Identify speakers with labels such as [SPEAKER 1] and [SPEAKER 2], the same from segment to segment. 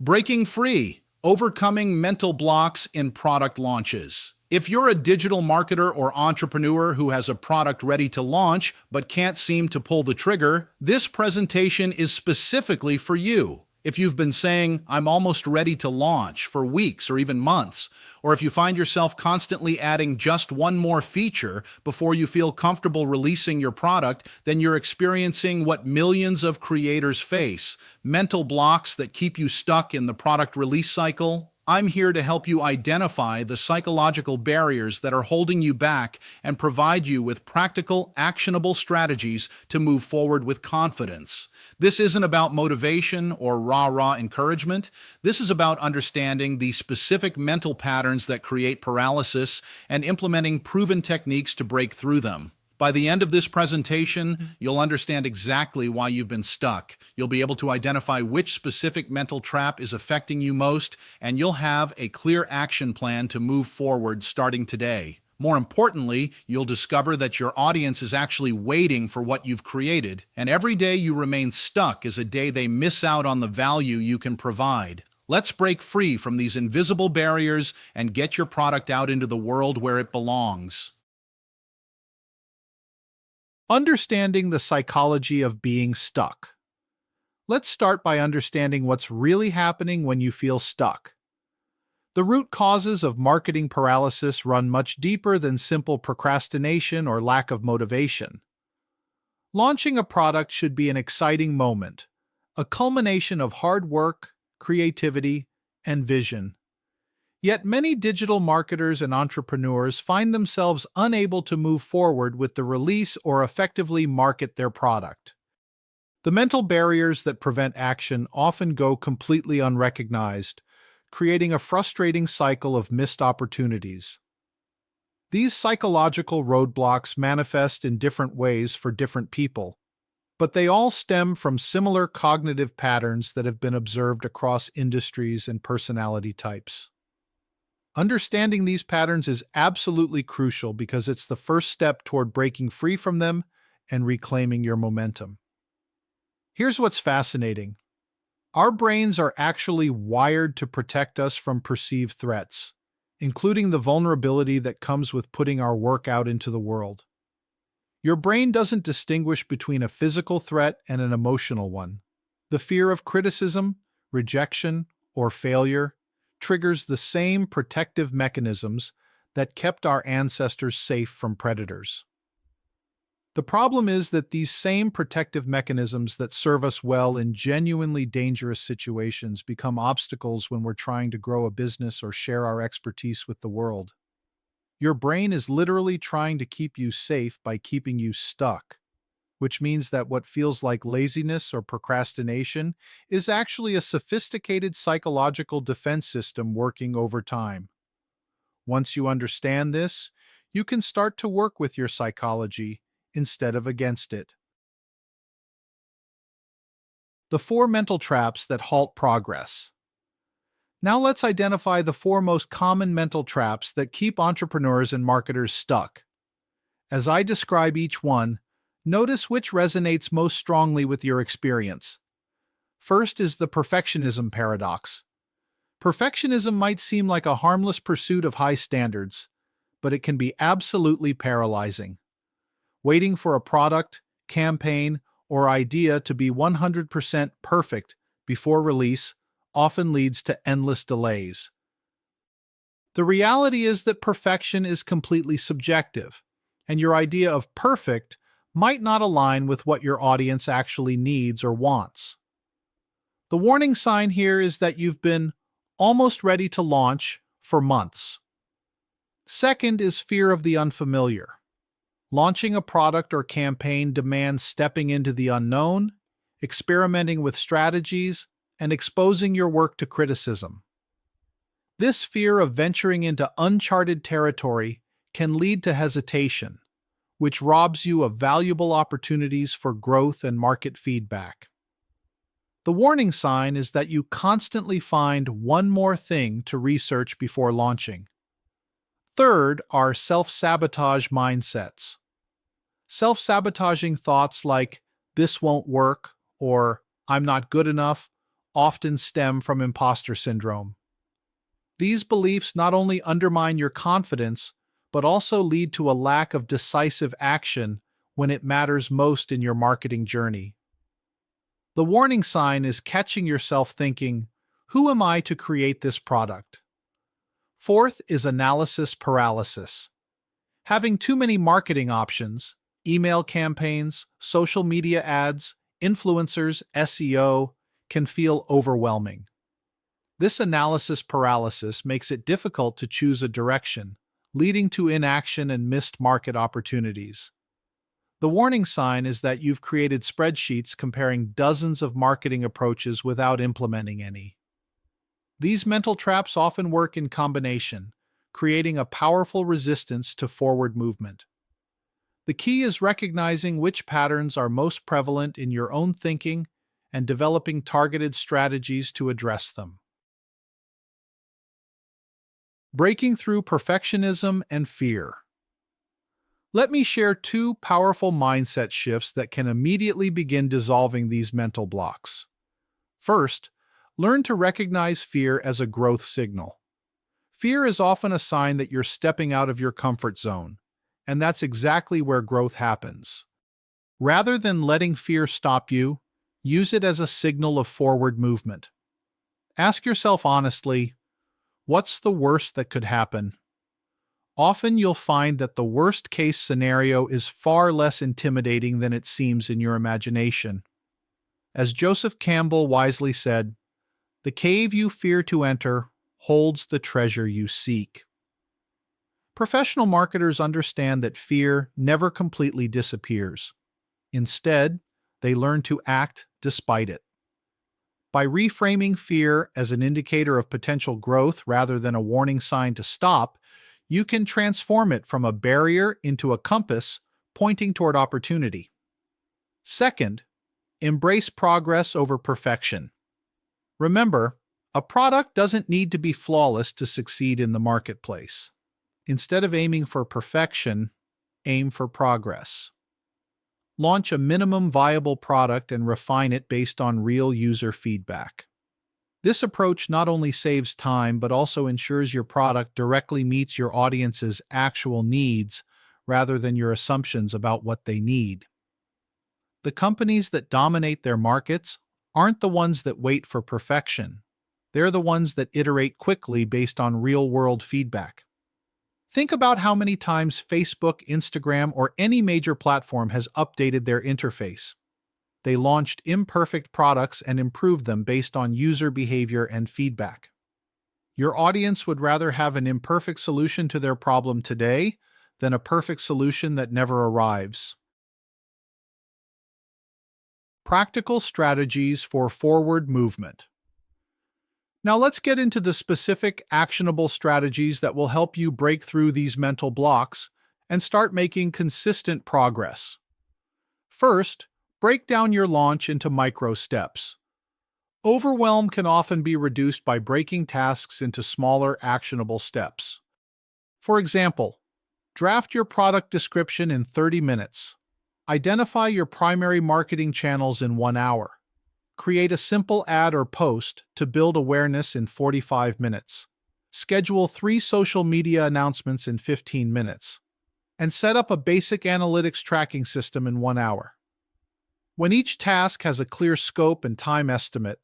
[SPEAKER 1] Breaking free, overcoming mental blocks in product launches. If you're a digital marketer or entrepreneur who has a product ready to launch but can't seem to pull the trigger, this presentation is specifically for you. If you've been saying, "I'm almost ready to launch" for weeks or even months, or if you find yourself constantly adding just one more feature before you feel comfortable releasing your product, then you're experiencing what millions of creators face: mental blocks that keep you stuck in the product release cycle. I'm here to help you identify the psychological barriers that are holding you back and provide you with practical, actionable strategies to move forward with confidence. This isn't about motivation or rah-rah encouragement. This is about understanding the specific mental patterns that create paralysis and implementing proven techniques to break through them. By the end of this presentation, you'll understand exactly why you've been stuck. You'll be able to identify which specific mental trap is affecting you most, and you'll have a clear action plan to move forward starting today. More importantly, you'll discover that your audience is actually waiting for what you've created, and every day you remain stuck is a day they miss out on the value you can provide. Let's break free from these invisible barriers and get your product out into the world where it belongs. Understanding the psychology of being stuck. Let's start by understanding what's really happening when you feel stuck. The root causes of marketing paralysis run much deeper than simple procrastination or lack of motivation. Launching a product should be an exciting moment, a culmination of hard work, creativity, and vision. Yet many digital marketers and entrepreneurs find themselves unable to move forward with the release or effectively market their product. The mental barriers that prevent action often go completely unrecognized, creating a frustrating cycle of missed opportunities. These psychological roadblocks manifest in different ways for different people, but they all stem from similar cognitive patterns that have been observed across industries and personality types. Understanding these patterns is absolutely crucial because it's the first step toward breaking free from them and reclaiming your momentum. Here's what's fascinating. Our brains are actually wired to protect us from perceived threats, including the vulnerability that comes with putting our work out into the world. Your brain doesn't distinguish between a physical threat and an emotional one. The fear of criticism, rejection, or failure triggers the same protective mechanisms that kept our ancestors safe from predators. The problem is that these same protective mechanisms that serve us well in genuinely dangerous situations become obstacles when we're trying to grow a business or share our expertise with the world. Your brain is literally trying to keep you safe by keeping you stuck, which means that what feels like laziness or procrastination is actually a sophisticated psychological defense system working overtime. Once you understand this, you can start to work with your psychology instead of against it. The 4 mental traps that halt progress. Now let's identify the 4 most common mental traps that keep entrepreneurs and marketers stuck. As I describe each one, notice which resonates most strongly with your experience. First is the perfectionism paradox. Perfectionism might seem like a harmless pursuit of high standards, but it can be absolutely paralyzing. Waiting for a product, campaign, or idea to be 100% perfect before release often leads to endless delays. The reality is that perfection is completely subjective, and your idea of perfect might not align with what your audience actually needs or wants. The warning sign here is that you've been almost ready to launch for months. Second is fear of the unfamiliar. Launching a product or campaign demands stepping into the unknown, experimenting with strategies, and exposing your work to criticism. This fear of venturing into uncharted territory can lead to hesitation, which robs you of valuable opportunities for growth and market feedback. The warning sign is that you constantly find one more thing to research before launching. Third are self-sabotage mindsets. Self-sabotaging thoughts like, "this won't work," or "I'm not good enough," often stem from imposter syndrome. These beliefs not only undermine your confidence, but also lead to a lack of decisive action when it matters most in your marketing journey. The warning sign is catching yourself thinking, "Who am I to create this product?" Fourth is analysis paralysis. Having too many marketing options, email campaigns, social media ads, influencers, SEO, can feel overwhelming. This analysis paralysis makes it difficult to choose a direction, leading to inaction and missed market opportunities. The warning sign is that you've created spreadsheets comparing dozens of marketing approaches without implementing any. These mental traps often work in combination, creating a powerful resistance to forward movement. The key is recognizing which patterns are most prevalent in your own thinking and developing targeted strategies to address them. Breaking through perfectionism and fear. Let me share two powerful mindset shifts that can immediately begin dissolving these mental blocks. First, learn to recognize fear as a growth signal. Fear is often a sign that you're stepping out of your comfort zone, and that's exactly where growth happens. Rather than letting fear stop you, use it as a signal of forward movement. Ask yourself honestly, what's the worst that could happen? Often you'll find that the worst-case scenario is far less intimidating than it seems in your imagination. As Joseph Campbell wisely said, "The cave you fear to enter holds the treasure you seek." Professional marketers understand that fear never completely disappears. Instead, they learn to act despite it. By reframing fear as an indicator of potential growth rather than a warning sign to stop, you can transform it from a barrier into a compass pointing toward opportunity. Second, embrace progress over perfection. Remember, a product doesn't need to be flawless to succeed in the marketplace. Instead of aiming for perfection, aim for progress. Launch a minimum viable product and refine it based on real user feedback. This approach not only saves time but also ensures your product directly meets your audience's actual needs rather than your assumptions about what they need. The companies that dominate their markets aren't the ones that wait for perfection. They're the ones that iterate quickly based on real-world feedback. Think about how many times Facebook, Instagram, or any major platform has updated their interface. They launched imperfect products and improved them based on user behavior and feedback. Your audience would rather have an imperfect solution to their problem today than a perfect solution that never arrives. Practical strategies for forward movement. Now let's get into the specific, actionable strategies that will help you break through these mental blocks and start making consistent progress. First, break down your launch into micro steps. Overwhelm can often be reduced by breaking tasks into smaller, actionable steps. For example, draft your product description in 30 minutes. Identify your primary marketing channels in 1 hour. Create a simple ad or post to build awareness in 45 minutes. Schedule 3 social media announcements in 15 minutes. And set up a basic analytics tracking system in 1 hour. When each task has a clear scope and time estimate,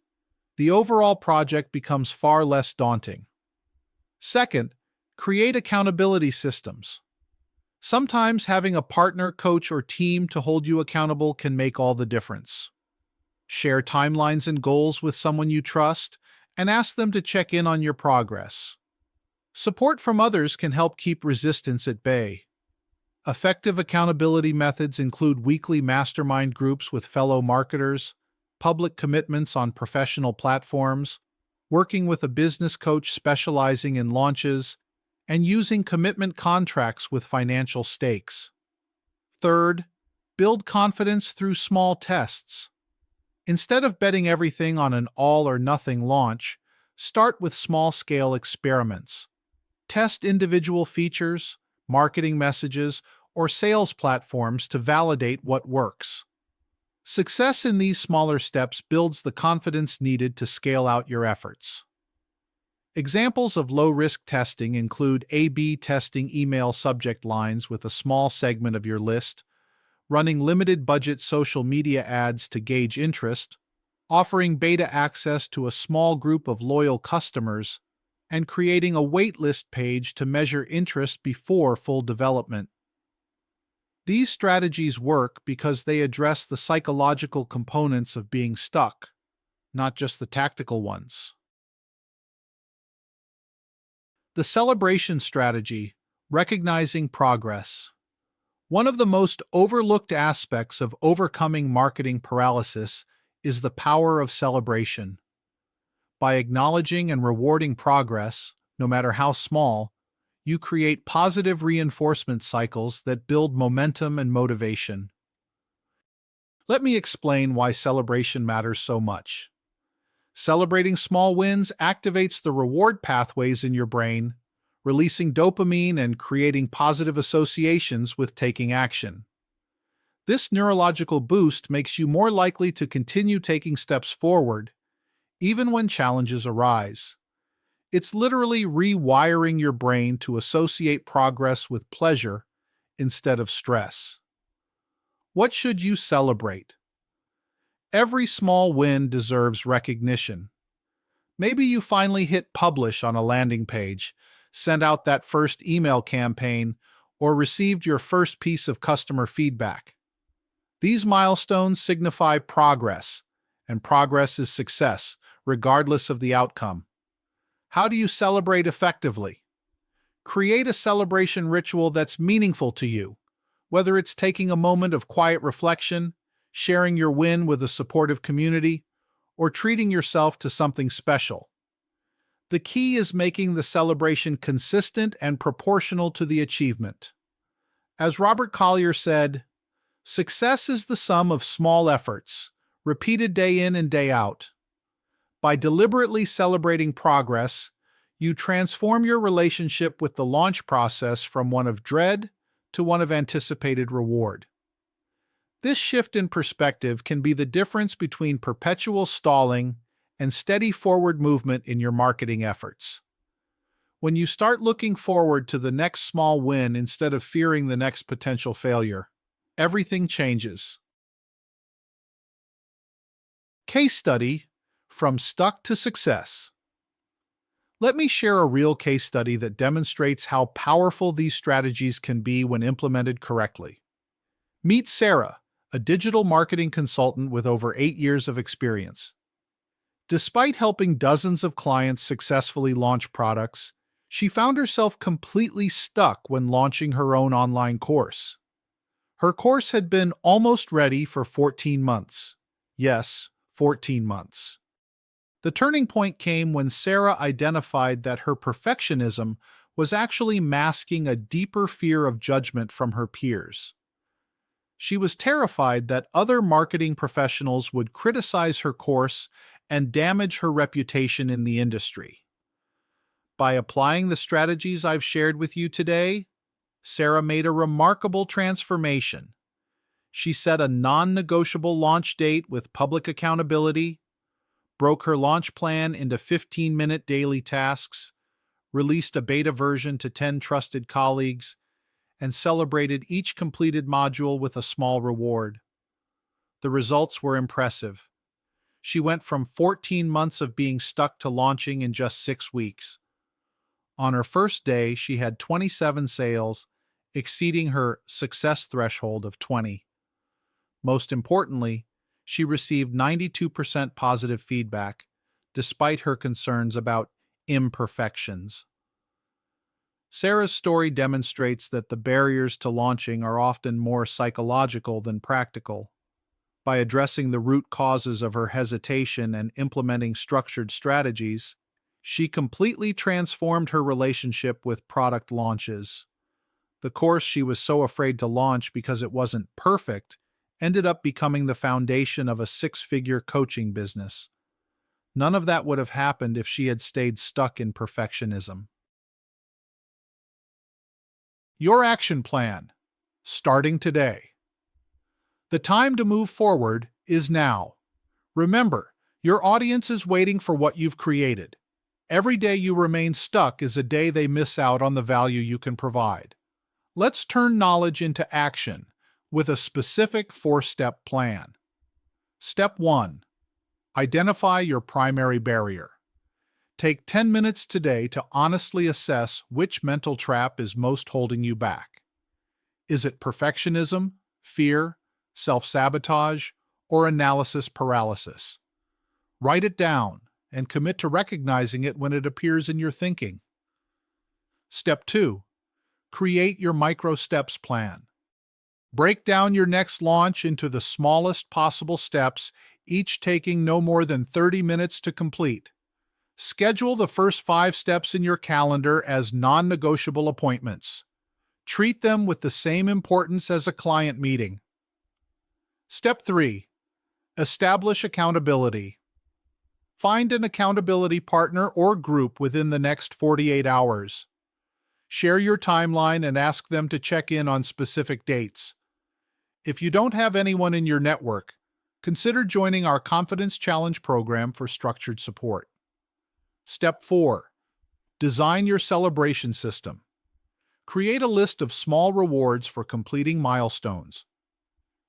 [SPEAKER 1] the overall project becomes far less daunting. Second, create accountability systems. Sometimes having a partner, coach, or team to hold you accountable can make all the difference. Share timelines and goals with someone you trust, and ask them to check in on your progress. Support from others can help keep resistance at bay. Effective accountability methods include weekly mastermind groups with fellow marketers, public commitments on professional platforms, working with a business coach specializing in launches, and using commitment contracts with financial stakes. Third, build confidence through small tests. Instead of betting everything on an all-or-nothing launch, start with small-scale experiments. Test individual features, marketing messages, or sales platforms to validate what works. Success in these smaller steps builds the confidence needed to scale out your efforts. Examples of low-risk testing include A/B testing email subject lines with a small segment of your list, running limited-budget social media ads to gauge interest, offering beta access to a small group of loyal customers, and creating a waitlist page to measure interest before full development. These strategies work because they address the psychological components of being stuck, not just the tactical ones. The celebration strategy, recognizing progress. One of the most overlooked aspects of overcoming marketing paralysis is the power of celebration. By acknowledging and rewarding progress, no matter how small, you create positive reinforcement cycles that build momentum and motivation. Let me explain why celebration matters so much. Celebrating small wins activates the reward pathways in your brain, releasing dopamine and creating positive associations with taking action. This neurological boost makes you more likely to continue taking steps forward, even when challenges arise. It's literally rewiring your brain to associate progress with pleasure instead of stress. What should you celebrate? Every small win deserves recognition. Maybe you finally hit publish on a landing page, sent out that first email campaign, or received your first piece of customer feedback. These milestones signify progress, and progress is success, regardless of the outcome. How do you celebrate effectively? Create a celebration ritual that's meaningful to you, whether it's taking a moment of quiet reflection, sharing your win with a supportive community, or treating yourself to something special. The key is making the celebration consistent and proportional to the achievement. As Robert Collier said, "Success is the sum of small efforts, repeated day in and day out." By deliberately celebrating progress, you transform your relationship with the launch process from one of dread to one of anticipated reward. This shift in perspective can be the difference between perpetual stalling and steady forward movement in your marketing efforts. When you start looking forward to the next small win instead of fearing the next potential failure, everything changes. Case study: From Stuck to Success. Let me share a real case study that demonstrates how powerful these strategies can be when implemented correctly. Meet Sarah, a digital marketing consultant with over 8 years of experience. Despite helping dozens of clients successfully launch products, she found herself completely stuck when launching her own online course. Her course had been almost ready for 14 months. Yes, 14 months. The turning point came when Sarah identified that her perfectionism was actually masking a deeper fear of judgment from her peers. She was terrified that other marketing professionals would criticize her course and damage her reputation in the industry. By applying the strategies I've shared with you today, Sarah made a remarkable transformation. She set a non-negotiable launch date with public accountability, broke her launch plan into 15-minute daily tasks, released a beta version to 10 trusted colleagues, and celebrated each completed module with a small reward. The results were impressive. She went from 14 months of being stuck to launching in just 6 weeks. On her first day, she had 27 sales, exceeding her success threshold of 20. Most importantly, she received 92% positive feedback, despite her concerns about imperfections. Sarah's story demonstrates that the barriers to launching are often more psychological than practical. By addressing the root causes of her hesitation and implementing structured strategies, she completely transformed her relationship with product launches. The course she was so afraid to launch because it wasn't perfect ended up becoming the foundation of a 6-figure coaching business. None of that would have happened if she had stayed stuck in perfectionism. Your action plan, starting today. The time to move forward is now. Remember, your audience is waiting for what you've created. Every day you remain stuck is a day they miss out on the value you can provide. Let's turn knowledge into action with a specific 4-step plan. Step 1. Identify your primary barrier. Take 10 minutes today to honestly assess which mental trap is most holding you back. Is it perfectionism, fear, self-sabotage, or analysis paralysis? Write it down and commit to recognizing it when it appears in your thinking. Step 2. Create your micro steps plan. Break down your next launch into the smallest possible steps, each taking no more than 30 minutes to complete. Schedule the first 5 steps in your calendar as non-negotiable appointments. Treat them with the same importance as a client meeting. Step 3. Establish accountability. Find an accountability partner or group within the next 48 hours. Share your timeline and ask them to check in on specific dates. If you don't have anyone in your network, consider joining our Confidence Challenge program for structured support. Step 4. Design your celebration system. Create a list of small rewards for completing milestones.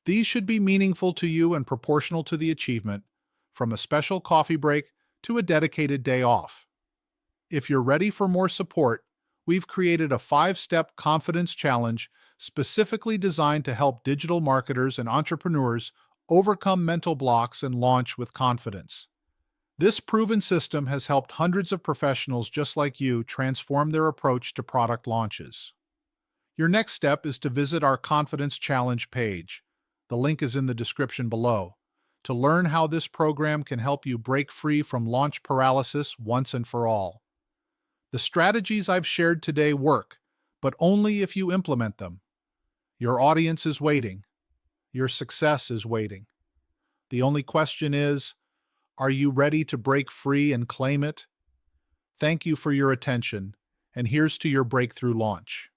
[SPEAKER 1] These should be meaningful to you and proportional to the achievement, from a special coffee break to a dedicated day off. If you're ready for more support, we've created a 5-step confidence challenge specifically designed to help digital marketers and entrepreneurs overcome mental blocks and launch with confidence. This proven system has helped hundreds of professionals just like you transform their approach to product launches. Your next step is to visit our Confidence Challenge page. The link is in the description below, to learn how this program can help you break free from launch paralysis once and for all. The strategies I've shared today work, but only if you implement them. Your audience is waiting. Your success is waiting. The only question is, are you ready to break free and claim it? Thank you for your attention, and here's to your breakthrough launch.